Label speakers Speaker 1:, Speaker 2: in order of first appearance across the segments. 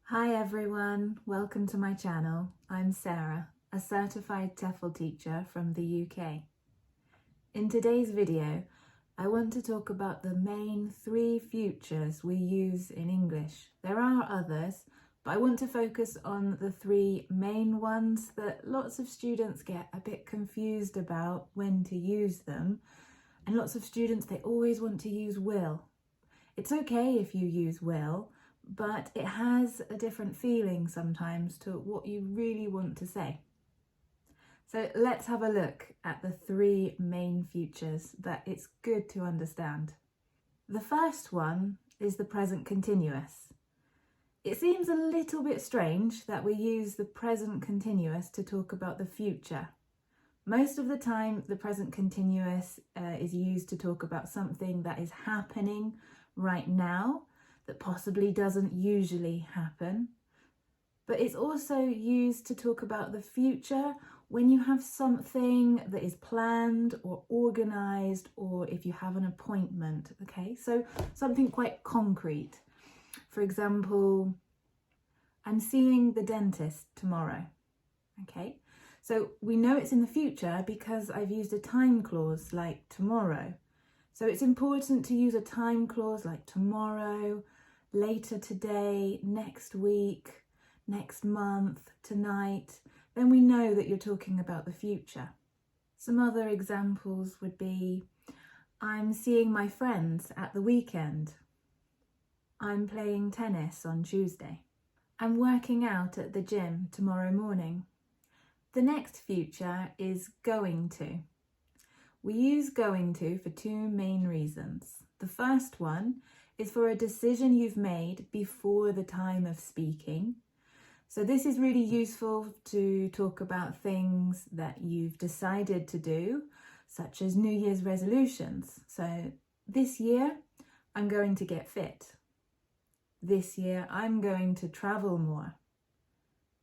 Speaker 1: Hi everyone, welcome to my channel. I'm Sarah, a certified TEFL teacher from the UK. In today's video, I want to talk about the main 3 futures we use in English. There are others, but I want to focus on the 3 main ones that lots of students get a bit confused about when to use them. And lots of students, they always want to use will. It's okay if you use will, but it has a different feeling sometimes to what you really want to say. So let's have a look at the 3 main futures that it's good to understand. The first one is the present continuous. It seems a little bit strange that we use the present continuous to talk about the future. Most of the time, the present continuous is used to talk about something that is happening right now, that possibly doesn't usually happen. But it's also used to talk about the future when you have something that is planned or organised, or if you have an appointment, okay? So something quite concrete. For example, I'm seeing the dentist tomorrow, okay? So we know it's in the future because I've used a time clause like tomorrow. So it's important to use a time clause like tomorrow, later today, next week, next month, tonight. Then we know that you're talking about the future. Some other examples would be, I'm seeing my friends at the weekend. I'm playing tennis on Tuesday. I'm working out at the gym tomorrow morning. The next future is going to. We use going to for 2 main reasons. The first one is for a decision you've made before the time of speaking. So this is really useful to talk about things that you've decided to do, such as New Year's resolutions. So this year, I'm going to get fit. This year, I'm going to travel more.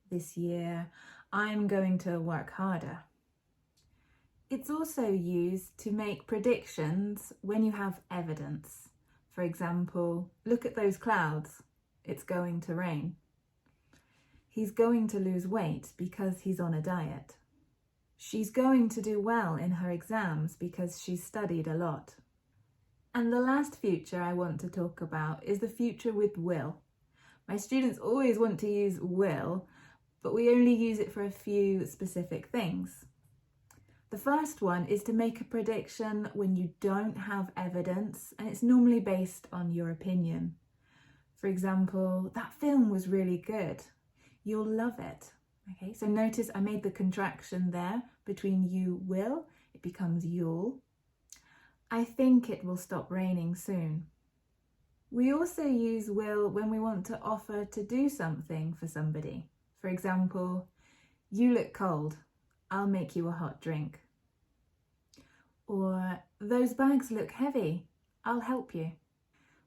Speaker 1: This year, I'm going to work harder. It's also used to make predictions when you have evidence. For example, look at those clouds. It's going to rain. He's going to lose weight because he's on a diet. She's going to do well in her exams because she's studied a lot. And the last future I want to talk about is the future with will. My students always want to use will, but we only use it for a few specific things. The first one is to make a prediction when you don't have evidence, and it's normally based on your opinion. For example, that film was really good. You'll love it. Okay, so notice I made the contraction there between you will, it becomes you'll. I think it will stop raining soon. We also use will when we want to offer to do something for somebody. For example, you look cold. I'll make you a hot drink. Or, those bags look heavy. I'll help you.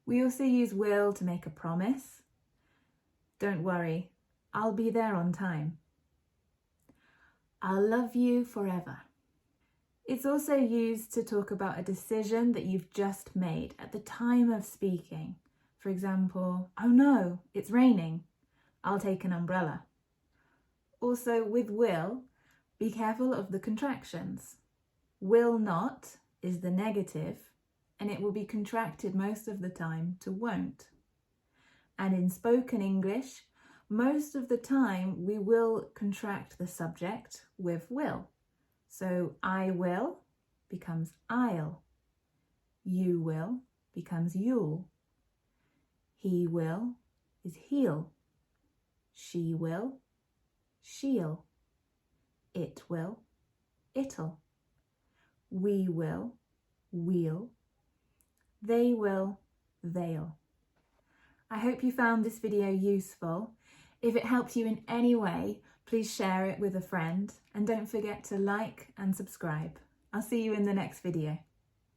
Speaker 1: We also use will to make a promise. Don't worry, I'll be there on time. I'll love you forever. It's also used to talk about a decision that you've just made at the time of speaking. For example, oh no, it's raining. I'll take an umbrella. Also, with will, be careful of the contractions. Will not is the negative, and it will be contracted most of the time to won't. And in spoken English, most of the time we will contract the subject with will. So I will becomes I'll. You will becomes you'll. He will is he'll. She will, she'll. It will, it'll. We will, we'll. They will, they'll. I hope you found this video useful. If it helped you in any way, please share it with a friend, and don't forget to like and subscribe. I'll see you in the next video.